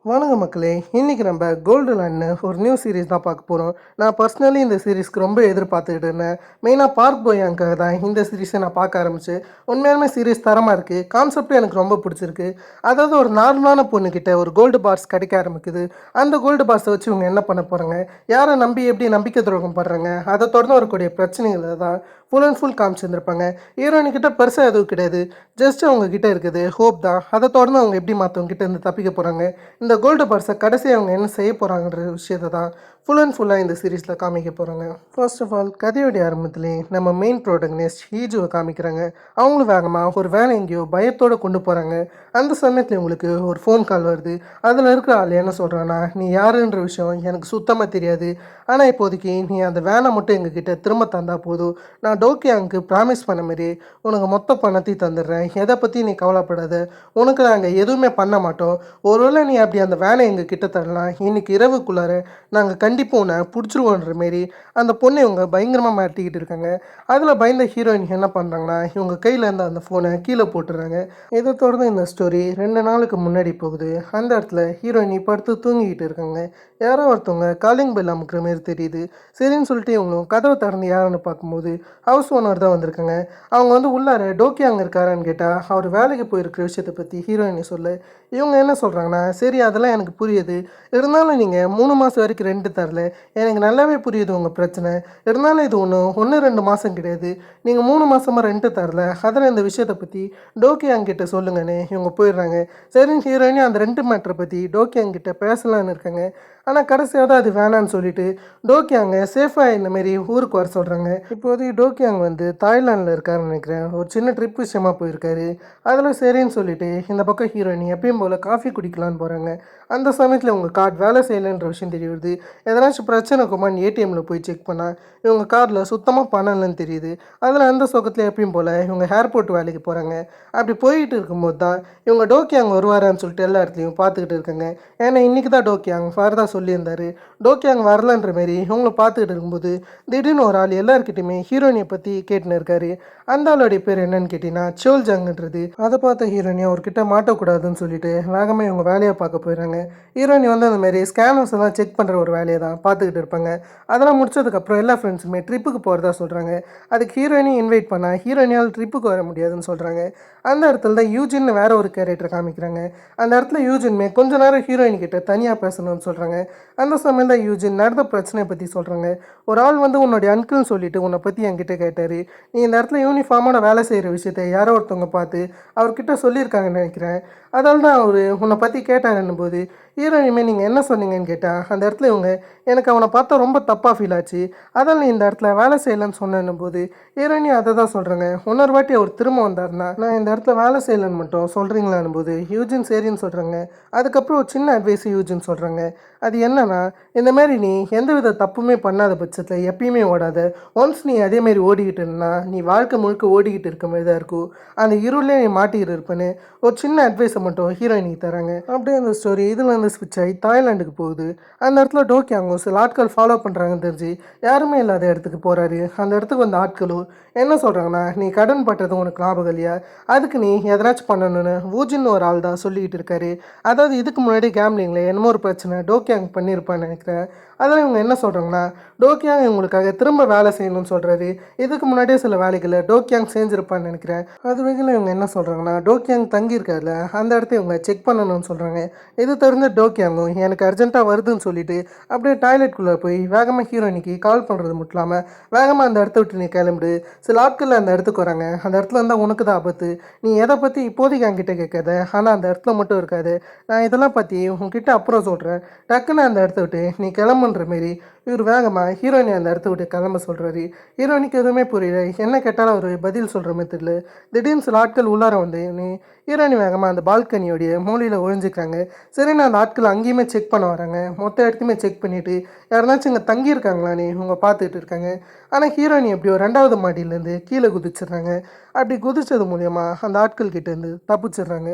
வணக்கம் மக்களே. இன்னைக்கு நம்ம கோல்டு லேண்ட்னு ஒரு நியூ சீரிஸ் தான் பார்க்க போகிறோம். நான் பர்சனலி இந்த சீரிஸ்க்கு ரொம்ப எதிர்பார்த்துக்கிட்டு இருந்தேன். மெயினாக பார்க் போயாங்காக தான் இந்த சீரிஸை நான் பார்க்க ஆரம்பிச்சு. உண்மையாலுமே சீரிஸ் தரமாக இருக்குது. கான்செப்டும் எனக்கு ரொம்ப பிடிச்சிருக்கு. அதாவது ஒரு நார்மலான பொண்ணுக்கிட்ட ஒரு கோல்டு பார்ஸ் கிடைக்க ஆரம்பிக்குது. அந்த கோல்டு பார்ஸை வச்சு இவங்க என்ன பண்ண போகிறாங்க, யாரை நம்பி எப்படி நம்பிக்கை துரோகம் படுறாங்க, அதை தொடர்ந்து வரக்கூடிய பிரச்சனைகளை தான் ஃபுல் அண்ட் ஃபுல் காமிச்சிருந்துருப்பாங்க. ஹீரோயின்கிட்ட பெருசாக எதுவும் கிடையாது, ஜஸ்ட் அவங்க கிட்ட இருக்குது ஹோப் தான். அதை தொடர்ந்து அவங்க எப்படி மற்றவங்க கிட்ட இருந்து தப்பிக்க போகிறாங்க, இந்த கோல்டு பார்ஸை கடைசி அவங்க என்ன செய்ய போகிறாங்கன்ற விஷயத்தை தான் ஃபுல் அண்ட் ஃபுல்லாக இந்த சீரீஸில் காமிக்க போகிறாங்க. ஃபர்ஸ்ட் ஆஃப் ஆல் கதையோடைய ஆரம்பத்துலேயே நம்ம மெயின் ப்ரோட்டகனிஸ்ட் ஹீஜுவை காமிக்கிறாங்க. அவங்களும் வேகமாக ஒரு வேலை எங்கேயோ பயத்தோடு கொண்டு போகிறாங்க. அந்த சமயத்தில் உங்களுக்கு ஒரு ஃபோன் கால் வருது. அதில் இருக்கிற ஆள் என்ன சொல்கிறான்னா, நீ யாருன்ற விஷயம் எனக்கு சுத்தமாக தெரியாது, ஆனால் இப்போதைக்கு நீ அந்த வேனை மட்டும் எங்ககிட்ட திரும்ப தந்தால் போதும். நான் டோக்கியாங்க்கு ப்ராமிஸ் பண்ண மாரி உனக்கு மொத்த பணத்தையும் தந்துடுறேன், எதை பற்றி நீ கவலைப்படாத, உனக்கு நாங்கள் எதுவுமே பண்ண மாட்டோம். ஒருவேளை நீ அப்படி அந்த வேனை எங்கள் கிட்ட தரலாம், இன்றைக்கி இரவுக்குள்ளார நாங்கள் கண்டிப்பாக உன்னை பிடிச்சிருவோன்ற மாரி அந்த பொண்ணை இவங்க பயங்கரமாக மாட்டிக்கிட்டு இருக்காங்க. அதில் பயந்த ஹீரோயின் என்ன பண்ணுறாங்கன்னா, இவங்க கையில் இருந்த அந்த ஃபோனை கீழே போட்டுடுறாங்க. இதை தொடர்ந்து இந்த ஸ்டோரி 2 நாளுக்கு முன்னாடி போகுது. அந்த இடத்துல ஹீரோயின் படுத்து தூங்கிக்கிட்டு இருக்காங்க. யாரோ ஒருத்தவங்க காலிங் பெல் அமுக்கிற மாரி தெரியுது. சரின்னு சொல்லிட்டு இவங்களும் கதவை திறந்து யாருன்னு பார்க்கும்போது ஹவுஸ் ஓனர் தான் வந்திருக்காங்க. அவங்க வந்து உள்ளார டோக்கியாங்க இருக்காரான்னு கேட்டால் அவர் வேலைக்கு போயிருக்கிற விஷயத்தை பற்றி ஹீரோயினை சொல்ல, இவங்க என்ன சொல்கிறாங்கன்னா, சரி அதெல்லாம் எனக்கு புரியுது, இருந்தாலும் நீங்கள் 3 மாதம் வரைக்கும் ரெண்ட் தரல, எனக்கு நல்லாவே புரியுது உங்கள் பிரச்சனை, இருந்தாலும் இது ஒன்று 2 மாதம் கிடையாது, நீங்கள் 3 மாதமாக ரெண்ட்டு தரல, அதில் இந்த விஷயத்தை பற்றி டோக்கியாங்கிட்ட சொல்லுங்கன்னு இவங்க போயிடுறாங்க. சரின்னு ஹீரோயினே அந்த ரெண்ட் மேட்ரை பற்றி டோக்கியாங்கிட்ட பேசலான்னு இருக்காங்க. ஆனால் கடைசியாக தான் அது வேணான்னு சொல்லிட்டு டோக்கியாங்க சேஃபாக இந்தமாரி ஊருக்கு வர சொல்கிறாங்க. இப்போதைக்கு டோக்கியாங் வந்து தாய்லாண்டில் இருக்காருன்னு நினைக்கிறேன். ஒரு சின்ன ட்ரிப் விஷயமா போயிருக்காரு. அதில் சரின்னு சொல்லிட்டு இந்த பக்கம் ஹீரோயினி எப்பயும் போல் காஃபி குடிக்கலான்னு போகிறாங்க. அந்த சமயத்தில் இவங்க கார்டு வேலை செய்யலைன்ற விஷயம் தெரிய வருது. எதனாச்சும் பிரச்சனை இருக்குமான்னு ஏடிஎம்மில் போய் செக் பண்ணால் இவங்க கார்டில் சுத்தமாக பணம் இல்லைன்னு தெரியுது. அதில் அந்த சொக்கத்தில் எப்பயும் போல் இவங்க ஏர்போர்ட் வேலைக்கு போகிறாங்க. அப்படி போயிட்டு இருக்கும்போது தான் இவங்க டோக்கியாங் வருவாரான்னு சொல்லிட்டு எல்லா இடத்துலையும் பார்த்துக்கிட்டு இருக்காங்க. ஏன்னா இன்றைக்கி தான் டோக்கியாங் ஃபர்தா சொல்லியிருந்தார். டோக்கியாங் வரலன்ற மாரி இவங்கள பார்த்துக்கிட்டு இருக்கும்போது திடீர்னு ஒரு ஆள் எல்லாருக்கிட்டையுமே ஹீரோயினியை பற்றி கேட்டுன்னு இருக்காரு. அந்த ஆளுடைய பேர் என்னன்னு கேட்டிங்கன்னா சோல்ஜாங்கன்றது. அதை பார்த்த ஹீரோயினி அவர்கிட்ட மாட்டக்கூடாதுன்னு சொல்லிட்டு வேகமாக இவங்க வேலையை பார்க்க போயிடுறாங்க. ஹீரோயினி வந்து அந்த மாதிரி ஸ்கேனர்ஸ் எல்லாம் செக் பண்ணுற ஒரு வேலையை தான் பார்த்துக்கிட்டு இருப்பாங்க. அதெல்லாம் முடிச்சதுக்கப்புறம் எல்லா ஃப்ரெண்ட்ஸுமே ட்ரிப்புக்கு போகிறதா சொல்கிறாங்க. அதுக்கு ஹீரோயினி இன்வைட் பண்ணால் ஹீரோயினியால் ட்ரிப்புக்கு வர முடியாதுன்னு சொல்கிறாங்க. அந்த இடத்துல தான் யூஜின்னு வேற ஒரு கேரக்டர் காமிக்கிறாங்க. அந்த இடத்துல யூஜின்மே கொஞ்ச நேரம் ஹீரோயின் கிட்ட தனியாக பேசணும்னு சொல்கிறாங்க. அந்த சமயம் தான் யூஜின் நடந்த பிரச்சனையை பற்றி சொல்கிறாங்க. ஒரு ஆள் வந்து உன்னுடைய அன்கிள்னு சொல்லிட்டு உன்னை பற்றி என்கிட்ட கேட்டார். நீ இந்த இடத்துல யூனிஃபார்மான வேலை செய்கிற விஷயத்தை யாரோ ஒருத்தவங்க பார்த்து அவர்கிட்ட சொல்லியிருக்காங்கன்னு நினைக்கிறேன். அதால் தான் அவர் உன்னை பற்றி கேட்டாருன்னும் போது ஹீரோயினுமே நீங்கள் என்ன சொன்னீங்கன்னு கேட்டால் அந்த இடத்துல இவங்க எனக்கு அவனை பார்த்தா ரொம்ப தப்பாக ஃபீல் ஆச்சு, அதால் நீ இந்த இடத்துல வேலை செய்யலைன்னு சொன்னும் போது ஹீரோயினி அதை தான் சொல்கிறாங்க. இன்னொரு வாட்டி அவர் திரும்ப வந்தார்னா நான் இந்த இடத்துல வேலை செய்யலைன்னு மட்டும் சொல்கிறீங்களான்னும் போது யூஜின் சரின்னு சொல்கிறாங்க. அதுக்கப்புறம் ஒரு சின்ன அட்வைஸ் யூஜின் சொல்கிறாங்க. அது என்னன்னா, இந்த மாதிரி நீ எந்தவித தப்புமே பண்ணாத பட்சத்தில் எப்பயுமே ஓடாத. ஒன்ஸ் நீ அதேமாரி ஓடிக்கிட்டு இருந்தா நீ வாழ்க்கை முழுக்க ஓடிக்கிட்டு இருக்க மாதிரி தான் இருக்கும், அந்த இருளே நீ மாட்டிக்கிட்டு இருப்பேன்னு ஒரு சின்ன அட்வைஸை மட்டும் ஹீரோயினிக்கு தராங்க. அப்படியே அந்த ஸ்டோரி இதில் வந்து ஸ்விட்ச் ஆகி தாய்லாண்டுக்கு போகுது. அந்த இடத்துல டோக்கியாங்கோ சில ஆட்கள் ஃபாலோ பண்ணுறாங்கன்னு தெரிஞ்சு யாருமே இல்லாத இடத்துக்கு போகிறாரு. அந்த இடத்துக்கு வந்த ஆட்களும் என்ன சொல்கிறாங்கன்னா, நீ கடன் பட்டது உனக்கு லாபம் இல்லையா, அதுக்கு நீ எதனாச்சும் பண்ணணும்னு வூஜின்னு ஒரு ஆள் தான் சொல்லிக்கிட்டு இருக்காரு. அதாவது இதுக்கு முன்னாடி கேம்லிங்கில் என்னமோ ஒரு பிரச்சனை டோக்கியாங் பண்ணியிருப்பான்னு நினைக்கிறேன். அதில் இவங்க என்ன சொல்கிறாங்கன்னா, டோக்கியாங் இவங்களுக்காக திரும்ப வேலை செய்யணும்னு சொல்கிறாரு. இதுக்கு முன்னாடியே சில வேலைகளை டோக்கியாங் செஞ்சுருப்பான்னு நினைக்கிறேன். அது வகையில் இவங்க என்ன சொல்கிறாங்கன்னா, டோக்கியாங் தங்கியிருக்காருல அந்த இடத்த இவங்க செக் பண்ணணும்னு சொல்கிறாங்க. இது தெரிஞ்ச டோக்கியாங்கும் எனக்கு அர்ஜென்ட்டாக வருதுன்னு சொல்லிட்டு அப்படியே டாய்லெட்குள்ளே போய் வேகமாக ஹீரோயினிக்கு கால் பண்ணுறது மட்டும் இல்லாமல் வேகமாக அந்த இடத்த விட்டு நீ கிளம்பிடு, சில ஆட்கள் அந்த இடத்துக்கு வராங்க, அந்த இடத்துல இருந்தால் உனக்கு தான் ஆபத்து, நீ எதை பற்றி இப்போதைக்கு என்கிட்ட கேட்காத, ஆனால் அந்த இடத்துல மட்டும் இருக்காது, நான் இதெல்லாம் பற்றி உங்ககிட்ட அப்புறம் சொல்கிறேன், டக்குன்னு அந்த இடத்த விட்டு நீ கிளம்புன்ற மாரி இவர் வேகமாக ஹீரோயினி அந்த இடத்த விட்டு கிளம்ப சொல்கிறாரு. ஹீரோயினிக்கு எதுவுமே புரியல, என்ன கேட்டாலும் அவர் பதில் சொல்கிற மாதிரி தெரியல. திடீர்னு சில ஆட்கள் உள்ளார வந்து நீ ஹீரோயினி வேகமாக அந்த பால்கனியோடைய மூலையில் ஒழிஞ்சிக்கிறாங்க. சரின்னு அந்த ஆட்கள் அங்கேயுமே செக் பண்ண வராங்க. மொத்த இடத்தையுமே செக் பண்ணிவிட்டு யாருனாச்சும் இங்கே தங்கியிருக்காங்களான்னு இவங்க பார்த்துட்டு இருக்காங்க. ஆனால் ஹீரோயினி எப்படியோ 2வது மாடியிலேருந்து கீழே குதிச்சிடுறாங்க. அப்படி குதிச்சது மூலியமாக அந்த ஆட்கள் கிட்டேருந்து தப்பிச்சிடுறாங்க.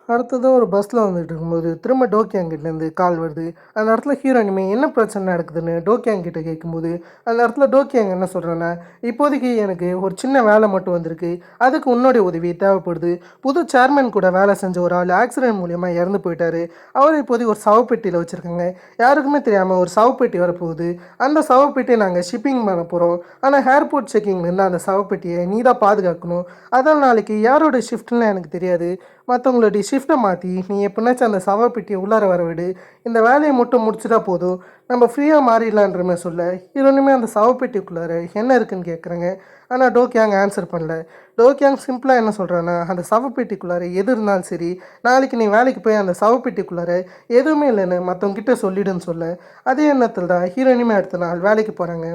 அடுத்தது ஒரு பஸ்ஸில் வந்துட்டு இருக்கும்போது திரும்ப டோக்கியாங்கிட்டேருந்து கால் வருது. அந்த இடத்துல ஹீரோயினுமே என்ன பிரச்சனை நடக்குதுன்னு டோக்கியாங்கிட்ட கேட்கும்போது, அந்த இடத்துல டோக்கியாங் என்ன சொல்கிறேன்னா, இப்போதைக்கு எனக்கு ஒரு சின்ன வேலை மட்டும் வந்திருக்கு. அதுக்கு உன்னுடைய உதவி தேவைப்படுது. புது சேர்மன் கூட வேலை செஞ்ச ஒரு ஆள் ஆக்சிடென்ட் மூலியமா இறந்து போயிட்டாரு. அவர் இப்போதைக்கு ஒரு சவப்பெட்டியில் வச்சுருக்காங்க. யாருக்குமே தெரியாமல் ஒரு சவப்பெட்டி வரப்போகுது. அந்த சவப்பெட்டியை நாங்கள் ஷிப்பிங் பண்ண போகிறோம். ஆனால் ஏர்போர்ட் செக்கிங்லேருந்து அந்த சவப்பெட்டியை நீ தான் பாதுகாக்கணும். அதான் நாளைக்கு யாரோட ஷிஃப்ட்லாம் எனக்கு தெரியாது. மற்றவங்களுடைய ஷிஃப்ட்டை மாற்றி நீ எப்படினாச்சும் அந்த சவப்பெட்டியை உள்ளார வர விடு. இந்த வேலையை மட்டும் முடிச்சுட்டா போதும், நம்ம ஃப்ரீயாக மாறிடலான்ற மாதிரி சொல்ல, இன்னொன்றுமே அந்த சவப்பெட்டிக்குள்ளார என்ன இருக்குன்னு கேட்குறாங்க. ஆனால் டோக்கியாங் ஆன்சர் பண்ணல. டோக்கியாங் சிம்பிளாக என்ன சொல்கிறான்னா, அந்த சவப்பெட்டிக்குள்ளார எது இருந்தாலும் சரி, நாளைக்கு நீ வேலைக்கு போய் அந்த சவப்பெட்டிக்குள்ளார எதுவுமே இல்லைன்னு மற்றவங்கிட்ட சொல்லிடுன்னு சொல்ல, அதே எண்ணத்தில் தான் ஹீரோயினுமே அடுத்த நாள் வேலைக்கு போகிறாங்க.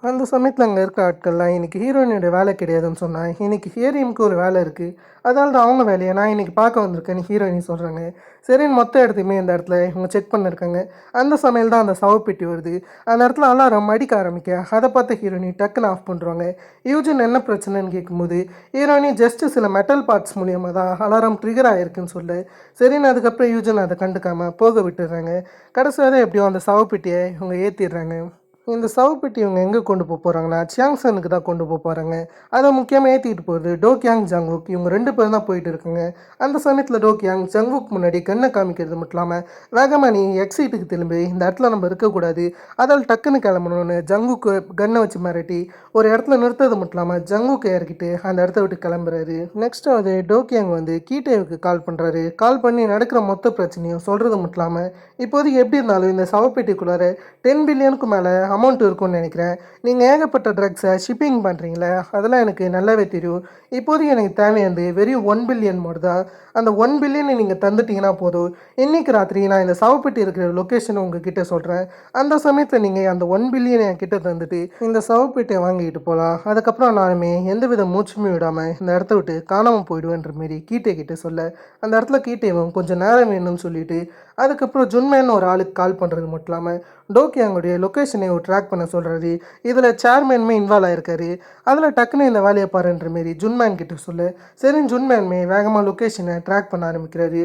அந்த சமயத்தில் அங்கே இருக்க ஆட்கள்லாம் இன்றைக்கி ஹீரோயினோட வேலை கிடையாதுன்னு சொன்னான். இன்றைக்கி ஹீரோயினுக்கு ஒரு வேலை இருக்குது, அதனால தான் அவங்க வேலையை நான் இன்றைக்கி பார்க்க வந்திருக்கேன்னு ஹீரோயினி சொல்கிறாங்க. சரின்னு மொத்த இடத்தையுமே இந்த இடத்துல இவங்க செக் பண்ணியிருக்காங்க. அந்த சமையல் தான் அந்த சவப்பெட்டி வருது. அந்த இடத்துல அலாரம் அடிக்க ஆரம்பிக்க அதை பார்த்து ஹீரோயினி டக்குன்னு ஆஃப் பண்ணுறாங்க. யூஜின் என்ன பிரச்சனைன்னு கேட்கும்போது ஹீரோயினி ஜஸ்ட்டு சில மெட்டல் பார்ட்ஸ் மூலியமாக தான் அலாரம் ட்ரிகர் ஆகிருக்குன்னு சொல்ல, சரின்னு அதுக்கப்புறம் யூஜின் அதை கண்டுக்காமல் போக விட்டுடுறாங்க. கடைசியாக எப்படியோ அந்த சவப்பெட்டியை இவங்க ஏற்றிடுறாங்க. இந்த சவப்பெட்டி இவங்க எங்கே கொண்டு போகிறாங்கன்னா சியாங்சனுக்கு தான் கொண்டு போகிறாங்க. அதை முக்கியமாக ஏற்றிட்டு போகிறது டோக்கியாங் ஜங்வுக். இவங்க 2 பேரும் தான் போயிட்டு இருக்காங்க. அந்த சமயத்தில் டோக்கியாங் ஜங்வுக் முன்னாடி கண்ணை காமிக்கிறது மட்டும் இல்லாமல், வேகமாக நீ எக்ஸைட்டுக்கு திரும்பி இந்த இடத்துல நம்ம இருக்கக்கூடாது, அதால் டக்குன்னு கிளம்பணும்னு ஜங்குக்கு கன்னை வச்சு மிரட்டி ஒரு இடத்துல நிறுத்தது மட்டும் இல்லாமல் ஜங்குக்கு இறக்கிட்டு அந்த இடத்த விட்டு கிளம்புறாரு. நெக்ஸ்ட் அது டோக்கியாங் கீட்டேவுக்கு கால் பண்ணுறாரு. கால் பண்ணி நடக்கிற மொத்த பிரச்சனையும் சொல்கிறது மட்டும் இல்லாமல், இப்போதைக்கு எப்படி இருந்தாலும் இந்த சவப்பெட்டிக்குள்ளார 10 பில்லியனுக்கு மேலே அமௌண்ட் இருக்கும்னு நினைக்கிறேன். நீங்கள் ஏகப்பட்ட ட்ரக்ஸை ஷிப்பிங் பண்ணுறீங்களே, அதெல்லாம் எனக்கு நல்லாவே தெரியும். இப்போதைக்கு எனக்கு தேவையானது வெறும் 1 பில்லியன் மட்டும் தான். அந்த 1 பில்லியனை நீங்கள் தந்துட்டிங்கன்னா போதும். இன்றைக்கி ராத்திரி நான் இந்த சவப்பெட்டி இருக்கிற லொக்கேஷனை உங்ககிட்ட சொல்கிறேன். அந்த சமயத்தில் நீங்கள் அந்த 1 பில்லியனை என்கிட்ட தந்துட்டு இந்த சவப்பெட்டியை வாங்கிட்டு போகலாம். அதுக்கப்புறம் நானுமே எந்தவித மூச்சுமே விடாமல் இந்த இடத்த விட்டு காணாமல் போயிடுவேன்ற மாரி கீட்டே கிட்ட சொல்ல, அந்த இடத்துல கீட்டேவும் கொஞ்சம் நேரம் வேணும்னு சொல்லிட்டு அதுக்கப்புறம் ஜுன்மேன் ஒரு ஆளுக்கு கால் பண்ணுறது மட்டும் இல்லாமல் டோக்கியாங்குடைய லொக்கேஷனை ட்ராக் பண்ண சொல்கிறாரு. இதில் சேர்மேனுமே இன்வால்வ் ஆகிருக்காரு. அதில் டக்குன்னு இந்த வேலையை பாருன்ற மாரி ஜுன்மேன் கிட்ட சொல்ல, சரின்னு ஜுன்மேனுமே வேகமாக லொக்கேஷனை ட்ராக் பண்ண ஆரம்பிக்கிறாரு.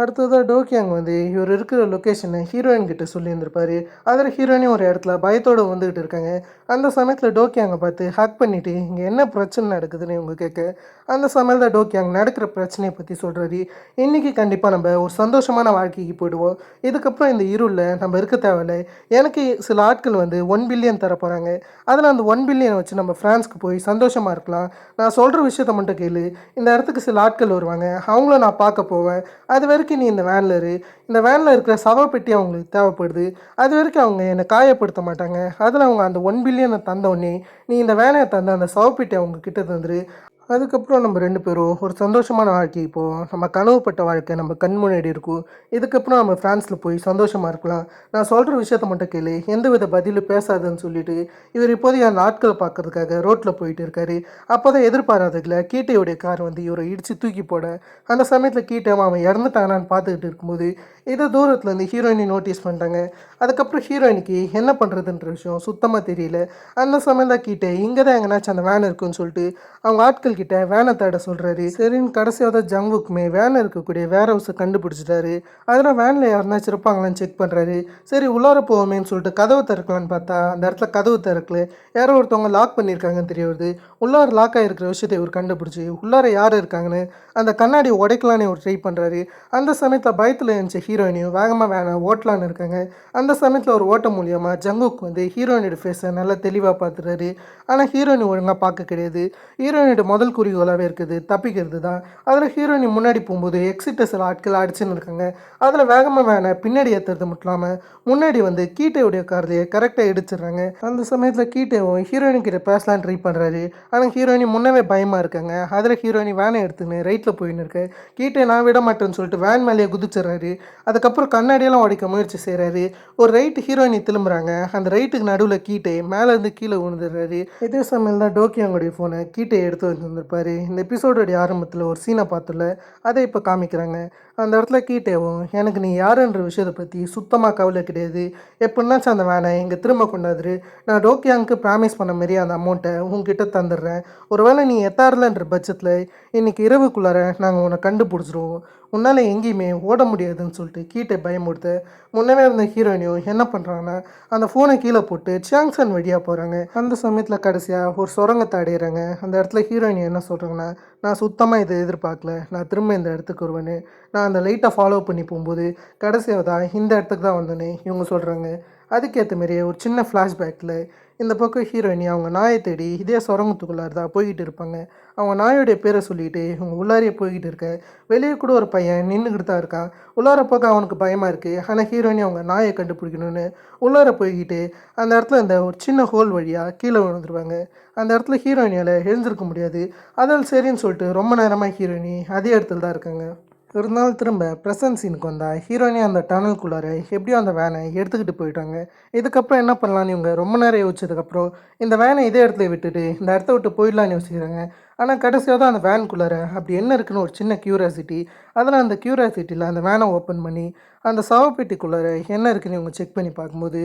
அடுத்ததாக டோக்கியாங் இவர் இருக்கிற லொக்கேஷனை ஹீரோயின் கிட்ட சொல்லியிருந்திருப்பாரு. அதில் ஹீரோயினும் ஒரு இடத்துல பயத்தோடு வந்துக்கிட்டு இருக்காங்க. அந்த சமயத்தில் டோக்கியாங்கை பார்த்து ஹக் பண்ணிவிட்டு இங்கே என்ன பிரச்சனை நடக்குதுன்னு இவங்க கேட்க, அந்த சமயத்தில் டோக்கியாங் நடக்கிற பிரச்சனையை பற்றி சொல்கிறாரு. இன்றைக்கி கண்டிப்பாக நம்ம ஒரு சந்தோஷமான வாழ்க்கைக்கு போயிடுவோம். இதுக்கப்புறம் இந்த இருளில் நம்ம இருக்க தேவையில்லை. எனக்கு சில ஆட்கள் 1 பில்லியன் தர போகிறாங்க. அதில் அந்த 1 பில்லியனை வச்சு நம்ம ஃப்ரான்ஸ்க்கு போய் சந்தோஷமாக இருக்கலாம். நான் சொல்கிற விஷயத்த மட்டும் கேளு. இந்த இடத்துக்கு சில ஆட்கள் வருவாங்க, அவங்கள நான் பார்க்க போவேன். அது வரைக்கும் நீ இந்த வேனில் இரு. இந்த வேனில் இருக்கிற சவப்பெட்டி அவங்களுக்கு தேவைப்படுது. அது வரைக்கும் அவங்க என்னை காயப்படுத்த மாட்டாங்க. அதில் அவங்க அந்த 1 பில்லியனை தந்தோடனே நீ இந்த வேலையை தந்த அந்த சவப்பெட்டி அவங்க கிட்ட தந்துரு. அதுக்கப்புறம் நம்ம 2 பேரும் ஒரு சந்தோஷமான வாழ்க்கைக்கு போவோம். நம்ம கனவுப்பட்ட வாழ்க்கை நம்ம கண் முன்னாடி இருக்கும். இதுக்கப்புறம் நம்ம ஃப்ரான்ஸில் போய் சந்தோஷமாக இருக்கலாம். நான் சொல்கிற விஷயத்த மட்டும் கேளு, எந்தவித பதிலும் பேசாதுன்னு சொல்லிட்டு இவர் இப்போதைய அந்த ஆட்களை பார்க்கறதுக்காக ரோட்டில் போயிட்டு இருக்காரு. அப்போ தான் எதிர்பாராததில் கீட்டையுடைய கார் இவரை இடித்து தூக்கி போட, அந்த சமயத்தில் கீட்டை அவன் இறந்துட்டானான்னு பார்த்துக்கிட்டு இருக்கும்போது இதை தூரத்துலேருந்து ஹீரோயினி நோட்டீஸ் பண்ணிட்டாங்க. அதுக்கப்புறம் ஹீரோயினிக்கு என்ன பண்ணுறதுன்ற விஷயம் சுத்தமாக தெரியல. அந்த சமயத்தில் கீட்டை இங்கே தான் எங்கேனாச்சும் அந்த வேன் இருக்குன்னு சொல்லிட்டு அவங்க ஆட்கள் கிட்ட வேனை தேட சொல்கிறாரு. சரின்னு கடைசியாக ஜங்குக்குமே வேனில் இருக்கக்கூடிய வேர் ஹவுஸை கண்டுபிடிச்சிட்டாரு. அதில் வேனில் யாருனாச்சும் இருப்பாங்களான்னு செக் பண்ணுறாரு. சரி உள்ளார போவோமேன்னு சொல்லிட்டு கதவு திறக்கலான்னு பார்த்தா அந்த இடத்துல கதவு திறக்கல. யாரோ ஒருத்தவங்க லாக் பண்ணியிருக்காங்கன்னு தெரிய வருது. உள்ளார லாக் ஆகிருக்கிற விஷயத்தை இவர் கண்டுபிடிச்சி உள்ளார யார் இருக்காங்கன்னு அந்த கண்ணாடி உடைக்கலான்னு இவர் ட்ரை பண்ணுறாரு. அந்த சமயத்தில் பயத்தில் இருந்துச்சு ஹீரோயினியும் வேகமாக வேனை ஓட்டலான்னு இருக்காங்க. அந்த சமயத்தில் ஒரு ஓட்ட மூலியமாக ஜங்குக்கு ஹீரோயினோட ஃபேஸை நல்லா தெளிவாக பார்த்துறாரு. ஆனால் ஹீரோயின் ஒழுங்காக பார்க்க கிடையாது. ஹீரோயினோட முதல் குறிக்கோளாகவே இருக்குது தப்பிக்கிறது தான். அதில் ஹீரோயின் முன்னாடி போகும்போது எக்ஸிட்டை சில ஆட்கள் அடிச்சுன்னு இருக்காங்க. அதில் வேகமாக வேனை பின்னாடி ஏற்றுறது மட்டும் இல்லாமல் முன்னாடி கீட்டையுடைய கார்லையை கரெக்டாக இடிச்சிடுறாங்க. அந்த சமயத்தில் கீட்டையும் ஹீரோயின் கிட்ட பேசலான்னு ட்ரை பண்ணுறாரு. ஆனால் ஹீரோயினி முன்னவே பயமாக இருக்காங்க. அதில் ஹீரோயினி வேனை எடுத்துன்னு ரைட்டில் போயின்னு இருக்கு. கீட்டை நான் விட மாட்டேன்னு சொல்லிட்டு வேன் மேலேயே குதிச்சிடுறாரு. அதுக்கப்புறம் கண்ணாடியெல்லாம் உடைக்க முயற்சி செய்கிறாரு. ஒரு ரைட்டு ஹீரோயினி திரும்புகிறாங்க. அந்த ரைட்டுக்கு நடுவில் கீட்டை மேலேருந்து கீழே விழுந்துடுறாரு. இதே சமயம் தான் டோக்கியாங்குடைய ஃபோனை கீட்டை எடுத்து வந்திருப்பாரு. இந்த எபிசோடோடைய ஆரம்பத்தில் ஒரு சீனை பார்த்துல அதை இப்போ காமிக்கிறாங்க. அந்த இடத்துல கீட்டேவும் எனக்கு நீ யாருன்ற விஷயத்தை பற்றி சுத்தமாக கவலை கிடையாது, எப்படின்னாச்சும் அந்த வேனை இங்கே திரும்ப கொண்டாதுரு. நான் டோக்கியாங்க்கு ப்ராமிஸ் பண்ண மாரி அந்த அமௌண்ட்டை உங்ககிட்ட தந்துடுறேன். ஒருவேளை நீ எத்தாரலன்ற பட்சத்தில் இன்றைக்கி இரவுக்குள்ளார நாங்கள் உன்னை கண்டுபிடிச்சிருவோம். உன்னால் எங்கேயுமே ஓட முடியாதுன்னு சொல்லிட்டு கீட்டை பயமுடுத்த முன்னவே இருந்த ஹீரோயினியும் என்ன பண்ணுறாங்கன்னா அந்த ஃபோனை கீழே போட்டு சாங்சன் வழியாக போகிறாங்க. அந்த சமயத்தில் கடைசியாக ஒரு சுரங்கத்தை அடையிறாங்க. அந்த இடத்துல ஹீரோயினி என்ன சொல்கிறாங்கன்னா, நான் சுத்தமாக இதை எதிர்பார்க்கல, நான் திரும்ப இந்த இடத்துக்கு வருவேன்னு. நான் அந்த லைட்டை ஃபாலோ பண்ணி போகும்போது கடைசியாக தான் இந்த இடத்துக்கு தான் வந்தேன்னு இவங்க சொல்கிறாங்க. அதுக்கேற்ற மாதிரியே ஒரு சின்ன ஃப்ளாஷ்பேக்கில் இந்த பக்கம் ஹீரோயினி அவங்க நாயை தேடி இதே சுரங்கத்துக்குள்ளார தான் போய்கிட்டு இருப்பாங்க. அவங்க நாயோடைய பேரை சொல்லிட்டு இவங்க உள்ளாரியே போய்கிட்டு இருக்க வெளியே கூட ஒரு பையன் நின்றுக்கிட்டு தான் இருக்கான். உள்ளார போக அவனுக்கு பயமாக இருக்குது. ஆனால் ஹீரோயினி அவங்க நாயை கண்டுபிடிக்கணும்னு உள்ளார போய்கிட்டு அந்த இடத்துல இந்த ஒரு சின்ன ஹோல் வழியாக கீழே விழுந்துருவாங்க. அந்த இடத்துல ஹீரோயினியால் எழுந்திருக்க முடியாது. அதால் சரின்னு சொல்லிட்டு ரொம்ப நேரமாக ஹீரோயினி அதே இடத்துல தான் இருக்காங்க. ஒரு நாள் திரும்ப ப்ரெசன்ட் சீனுக்கு வந்தால் ஹீரோயினி அந்த டனலுக்குள்ளார எப்படியோ அந்த வேனை எடுத்துக்கிட்டு போயிட்டாங்க. இதுக்கப்புறம் என்ன பண்ணலான்னு இவங்க ரொம்ப நேரம் யோசிச்சதுக்கப்புறம் இந்த வேனை இதே இடத்துல விட்டுட்டு இந்த இடத்த விட்டு போயிடலான்னு யோசிக்கிறாங்க. ஆனால் கடைசியாக தான் அந்த வேனுக்குள்ளார அப்படி என்ன இருக்குன்னு ஒரு சின்ன க்யூரியாசிட்டி. அதில் அந்த க்யூரியாசிட்டியில் அந்த வேனை ஓப்பன் பண்ணி அந்த சவப்பெட்டிக்குள்ளார என்ன இருக்குன்னு இவங்க செக் பண்ணி பார்க்கும்போது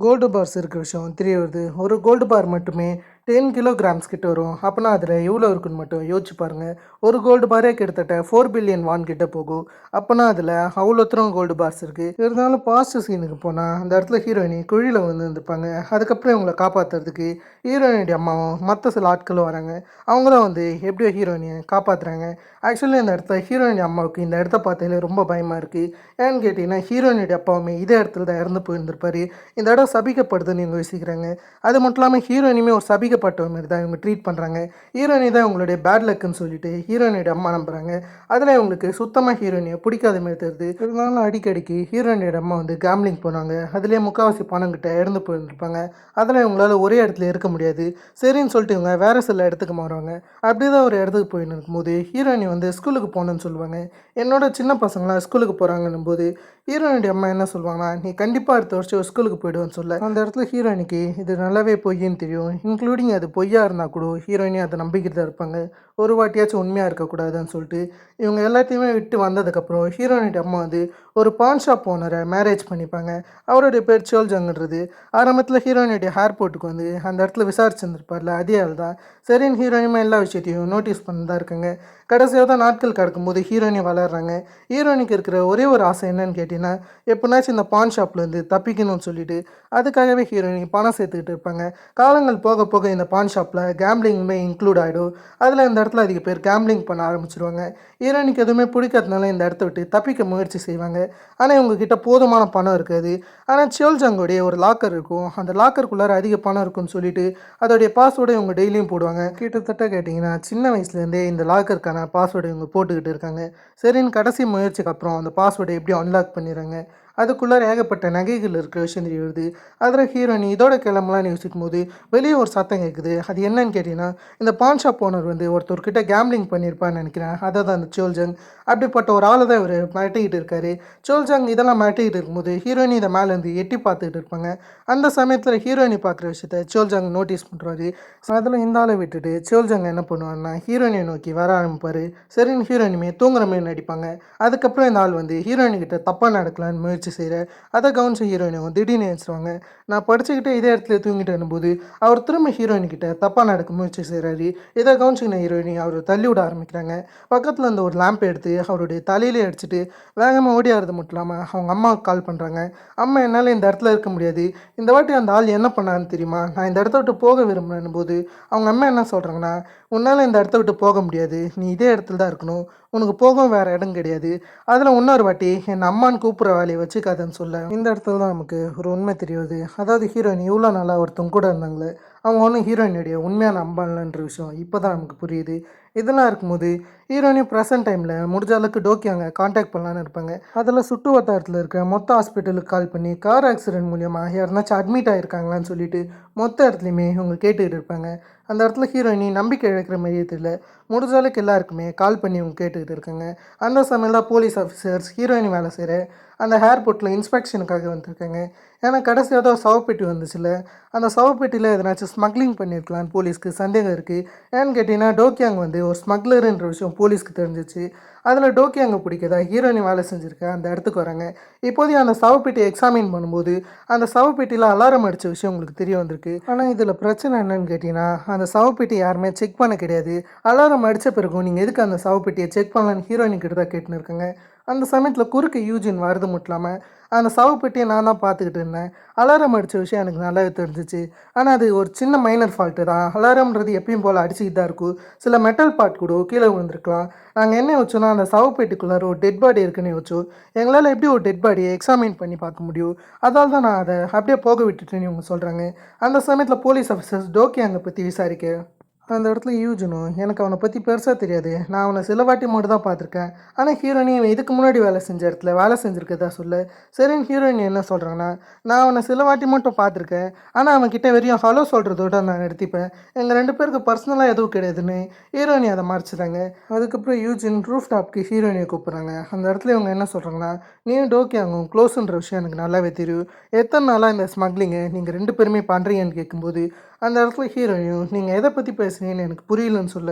கோல்டு பார்ஸ் இருக்கிற விஷயம் தெரிய வருது. ஒரு கோல்டு பார் மட்டுமே 10 கிலோகிராம்ஸ் கிட்ட வரும். அப்போனா அதில் எவ்வளோ இருக்குன்னு மட்டும் யோசிச்சு பாருங்கள். ஒரு கோல்டு பாரே கிட்டத்தட்ட 4 பில்லியன் வான் கிட்ட போகும். அப்போனா அதில் அவ்வளோ தூரம் கோல்டு பார்ஸ் இருக்குது. இருந்தாலும் பாஸ்ட் சீனுக்கு போனால் அந்த இடத்துல ஹீரோயினி குழியில் வந்து இருந்துப்பாங்க. அதுக்கப்புறம் இவங்களை காப்பாற்றுறதுக்கு ஹீரோயினுடைய அம்மாவும் மற்ற சில ஆட்களும் வராங்க. அவங்க தான் வந்து எப்படியோ ஹீரோயினியை காப்பாற்றுறாங்க. ஆக்சுவலி இந்த இடத்துல ஹீரோயினி அம்மாவுக்கு இந்த இடத்த பார்த்தாலே ரொம்ப பயமாக இருக்குது. ஏன்னு கேட்டிங்கன்னா ஹீரோயினுடைய அப்பாவுமே இதே இடத்துல தான் இறந்து போயிருந்திருப்பார். இந்த இடம் சபிக்கப்படுதுன்னு இவங்க யோசிக்கிறாங்க. அது மட்டும் இல்லாமல் ஹீரோயினுமே ஒரு சபிக்கப்பட்ட மாதிரி தான் இவங்க ட்ரீட் பண்ணுறாங்க. ஹீரோயினி தான் இவங்களுடைய பேட் லக்குன்னு சொல்லிட்டு ஹீரோயினுடைய அம்மா நம்புகிறாங்க. அதில் இவங்களுக்கு சுத்தமாக ஹீரோயினியை பிடிக்காத மாதிரி தெரியுது. இருந்தாலும் அடிக்கடிக்கு ஹீரோயினுடைய அம்மா வந்து கேம்லிங் போனாங்க. அதுலேயே முக்கால்வாசி பணம் கிட்ட இறந்து போயிருந்திருப்பாங்க. அதில் இவங்களால ஒரே இடத்துல இருக்க முடியாது. சரின்னு சொல்லிட்டு இவங்க வேறு சில இடத்துக்கு மாறுவாங்க. அப்படி தான் ஒரு இடத்துக்கு போயின்னு இருக்கும்போது ஹீரோயினி வந்து ஸ்கூலுக்கு போகணுன்னு சொல்லுவாங்க. என்னோட சின்ன பசங்களாம் ஸ்கூலுக்கு போகிறாங்கன்னும் போது ஹீரோயினுடைய அம்மா என்ன சொல்லுவாங்கன்னா, நீ கண்டிப்பாக அடுத்த வருஷம் ஸ்கூலுக்கு போய்டுவேன்னு சொல்ல அந்த இடத்துல ஹீரோயினிக்கு இது நல்லாவே பொய்ன்னு தெரியும். இன்க்ளூடிங் அது பொய்யா இருந்தால் கூட ஹீரோயினி அதை நம்பிக்கிட்டு தான் இருப்பாங்க. ஒரு வாட்டியாச்சும் உண்மையாக இருக்கக்கூடாதுன்னு சொல்லிட்டு இவங்க எல்லாத்தையுமே விட்டு வந்ததுக்கப்புறம் ஹீரோயினுடைய அம்மா வந்து ஒரு பான் ஷாப் ஓனரை மேரேஜ் பண்ணிப்பாங்க. அவருடைய பேர் சோல்ஜங்கிறது. ஆரம்பத்தில் ஹீரோயினுடைய ஏர்போர்ட்டுக்கு வந்து அந்த இடத்துல விசாரிச்சுருந்துருப்பார்ல அதே ஆள் தான். சரின்னு ஹீரோயினுமே எல்லா விஷயத்தையும் நோட்டீஸ் பண்ணி தான் இருக்காங்க. கடைசியாக தான் நாட்கள் கடக்கும்போது ஹீரோயினி வளர்கிறாங்க. ஹீரோயினுக்கு இருக்கிற ஒரே ஒரு ஆசை என்னன்னு கேட்டிங்கன்னா, எப்போனாச்சும் இந்த பான் ஷாப்லேருந்து தப்பிக்கணும்னு சொல்லிட்டு அதுக்காகவே ஹீரோயினி பணம் சேர்த்துக்கிட்டு இருப்பாங்க. காலங்கள் போக போக இந்த பான் ஷாப்பில் கேம்லிங்குமே இன்க்ளூட் ஆகிடும். அதில் இந்த இடத்துல அதிக பேர் கேம்லிங் பண்ண ஆரம்பிச்சிருவாங்க. ஹீரோயினுக்கு எதுவுமே பிடிக்காதனால இந்த இடத்த விட்டு தப்பிக்க முயற்சி செய்வாங்க. ஆனால் இவங்ககிட்ட போதுமான பணம் இருக்காது. ஆனால் சோல்ஜங்கோடைய ஒரு லாக்கர் இருக்கும். அந்த லாக்கருக்குள்ளார அதிக பணம் இருக்குன்னு சொல்லிட்டு அதோடைய பாஸ்வேர்டை இவங்க டெய்லியும் போடுவாங்க. கிட்டத்தட்ட கேட்டிங்கன்னா சின்ன வயசுலேருந்தே இந்த லாக்கருக்கான பாஸ்வேர்டை இவங்க போட்டுக்கிட்டு இருக்காங்க. சரின்னு கடைசி முயற்சிக்கு அப்புறம் அந்த பாஸ்வேர்டை எப்படியும் அன்லாக் பண்ணிடுறாங்க. அதுக்குள்ளார ஏகப்பட்ட நகைகள் இருக்கிற விஷயம் தெரிய வருது. அதில் ஹீரோயினி இதோட கிளம்பலான்னு யோசிக்கும் போது வெளியே ஒரு சத்தம் கேட்குது. அது என்னன்னு கேட்டிங்கன்னா, இந்த பான் ஷாப் ஓனர் வந்து ஒருத்தர்கிட்ட கேம்லிங் பண்ணியிருப்பான்னு நினைக்கிறேன். அதை தான் அந்த சோல்ஜங். அப்படிப்பட்ட ஒரு ஆளை தான் இவர் மிரட்டிக்கிட்டு இருக்காரு. சோல்ஜங் இதெல்லாம் மிரட்டிக்கிட்டு இருக்கும்போது ஹீரோயினி இதை மேலேருந்து எட்டி பார்த்துக்கிட்டு இருப்பாங்க. அந்த சமயத்தில் ஹீரோயினி பார்க்குற விஷயத்த சோல்ஜங் நோட்டீஸ் பண்ணுறாரு. அதில் இந்த ஆளை விட்டுட்டு சோல்ஜங் என்ன பண்ணுவாருன்னா ஹீரோயினை நோக்கி வர ஆரம்பிப்பார். சரின்னு ஹீரோயினுமே தூங்குற மாதிரி நடிப்பாங்க. அதுக்கப்புறம் இந்த ஆள் வந்து ஹீரோயின்கிட்ட தப்பாக நடக்கலான்னு முயற்சி செய்கிறேன். அதை கவனிச்ச ஹீரோயினும் திடீர்னு நினச்சிருவாங்க. நான் படிச்சுக்கிட்டே இதே இடத்துல தூங்கிட்டு வரும்போது அவர் திரும்ப ஹீரோயின்கிட்ட தப்பாக நடக்க முயற்சி செய்கிறாரு. இதை கவனிச்சிக்கின ஹீரோயினி அவர் தள்ளி விட ஆரம்பிக்கிறாங்க. பக்கத்தில் இருந்த ஒரு லேம்ப் எடுத்து அவருடைய தலையிலே அடிச்சுட்டு வேகமாக ஓடியாகிறது மட்டும் இல்லாமல் அவங்க அம்மாவுக்கு கால் பண்ணுறாங்க. அம்மா, என்னால் இந்த இடத்துல இருக்க முடியாது. இந்த வாட்டி அந்த ஆள் என்ன பண்ணான்னு தெரியுமா? நான் இந்த இடத்த விட்டு போக விரும்புகிறேன் போது அவங்க அம்மா என்ன சொல்கிறாங்கன்னா, உன்னால் இந்த இடத்த விட்டு போக முடியாது, நீ இதே இடத்துல தான் இருக்கணும், உனக்கு போகவும் வேறு இடம் கிடையாது. அதில் இன்னொரு வாட்டி என் அம்மான்னு கூப்பிட்ற வேலையை வச்சுக்காதுன்னு சொல்ல இந்த இடத்துல தான் நமக்கு ஒரு உண்மை தெரியுது. அதாவது ஹீரோயின் இவ்வளோ நாளாக ஒருத்தவங்க கூட இருந்தாங்களே, அவங்க ஒன்றும் ஹீரோயினுடைய உண்மையான அம்பான்லன்ற விஷயம் இப்போ தான் நமக்கு புரியுது. இதெல்லாம் இருக்கும்போது ஹீரோயினும் ப்ரெசன்ட் டைமில் முடிஞ்ச அளவுக்கு டோக்கியாங்க காண்டாக்ட் பண்ணலான்னு இருப்பாங்க. அதில் சுற்று வட்டாரத்தில் இருக்க மொத்த ஹாஸ்பிட்டலுக்கு கால் பண்ணி கார் ஆக்சிடென்ட் மூலியமாக யாருனாச்சும் அட்மிட் ஆகிருக்காங்களான்னு சொல்லிட்டு மொத்த இடத்துலையுமே இவங்க கேட்டுக்கிட்டு இருப்பாங்க. அந்த இடத்துல ஹீரோயினி நம்பிக்கை இழக்கிற மாதிரியே தெரியல. முடிஞ்ச அளவுக்கு எல்லாருக்குமே கால் பண்ணி இவங்க கேட்டுக்கிட்டு இருக்காங்க. அந்த சமயம் தான் போலீஸ் ஆஃபீஸர்ஸ் ஹீரோயினி வேலை செய்கிற அந்த ஏர்போர்ட்டில் இன்ஸ்பெக்ஷனுக்காக வந்திருக்காங்க. ஏன்னா கடைசியாக தான் சவப்பெட்டி வந்துச்சுல, அந்த சவப்பெட்டியில் எதனாச்சும் ஸ்மக்லிங் பண்ணியிருக்கலான்னு போலீஸ்க்கு சந்தேகம் இருக்குது. ஏன்னு கேட்டிங்கன்னா டோக்கியாங் வந்து ஒரு ஸ்மக்லருன்ற விஷயம் போலீஸ்க்கு தெரிஞ்சிச்சு. அதில் டோக்கியாங்க பிடிக்கதா ஹீரோயினி வேலை செஞ்சுருக்க அந்த இடத்துக்கு வராங்க. இப்போதையும் அந்த சவப்பெட்டியை எக்ஸாமின் பண்ணும்போது அந்த சவப்பெட்டியில் அலாரம் அடித்த விஷயம் உங்களுக்கு தெரிய வந்திருக்கு. ஆனால் இதில் பிரச்சனை என்னன்னு கேட்டிங்கன்னா, அந்த சவப்பெட்டி யாருமே செக் பண்ண கிடையாது. அலாரம் அடித்த பிறகும் நீங்கள் எதுக்கு அந்த சவப்பெட்டியை செக் பண்ணலான்னு ஹீரோயினி கிட்ட தான் கேட்டுன்னு இருக்காங்க. அந்த சமயத்தில் குறுக்கு யூஜின் வருது மட்டும் இல்லாமல் அந்த சவப்பெட்டியை நான் தான் பார்த்துக்கிட்டு இருந்தேன். அலாரம் அடித்த விஷயம் எனக்கு நல்லாவே தெரிஞ்சிச்சு. ஆனால் அது ஒரு சின்ன மைனர் ஃபால்ட்டு தான். அலாரம்ன்றது எப்பயும் போல் அடிச்சுக்கிட்டு தான் இருக்கும். சில மெட்டல் பார்ட் கூட கீழே விழுந்திருக்கலாம். நாங்கள் என்ன யோசிச்சோன்னா அந்த சவப்பெட்டிக்குள்ளார ஒரு டெட் பாடி இருக்குன்னு யோசிச்சோம். எங்களால் எப்படி ஒரு டெட் பாடியை எக்ஸாமின் பண்ணி பார்க்க முடியும்? அதால் தான் நான் அதை அப்படியே போக விட்டுட்டேன்னு இவங்க சொல்கிறாங்க. அந்த சமயத்தில் போலீஸ் ஆஃபீஸர்ஸ் டோக்கியாங்கை பற்றி விசாரிக்க அந்த இடத்துல யூஜனும் எனக்கு அவனை பற்றி பெருசாக தெரியாது. நான் அவனை சில வாட்டி மட்டும் தான் பார்த்துருக்கேன். ஆனால் ஹீரோயினி இவன் இதுக்கு முன்னாடி வேலை செஞ்ச இடத்துல வேலை செஞ்சுருக்கதா சொல்ல. சரின்னு ஹீரோயின் என்ன சொல்கிறாங்கன்னா, நான் அவனை சில வாட்டி மட்டும் பார்த்துருக்கேன். ஆனால் அவன்கிட்ட வெறியும் ஹலோ சொல்கிறதோட நான் நிறுத்திப்பேன். எங்கள் 2 பேருக்கு பர்சனலாக எதுவும் கிடையாதுன்னு ஹீரோயினி அதை மறைச்சிட்டாங்க. அதுக்கப்புறம் யூஜின் ரூஃப் டாப்க்கு ஹீரோயினியை கூப்பிட்றாங்க. அந்த இடத்துல இவங்க என்ன சொல்கிறாங்கன்னா, நீயும் டோக்கியாங்கும் க்ளோஸுன்ற விஷயம் எனக்கு நல்லாவே தெரியும். எத்தனை நாளாக இந்த ஸ்மக்லிங்கை நீங்கள் 2 பேருமே பண்ணுறீங்கன்னு கேட்கும்போது அந்த இடத்துல ஹீரோயினும் நீங்கள் எதை பற்றி பேசுகிறீங்கன்னு எனக்கு புரியலன்னு சொல்ல.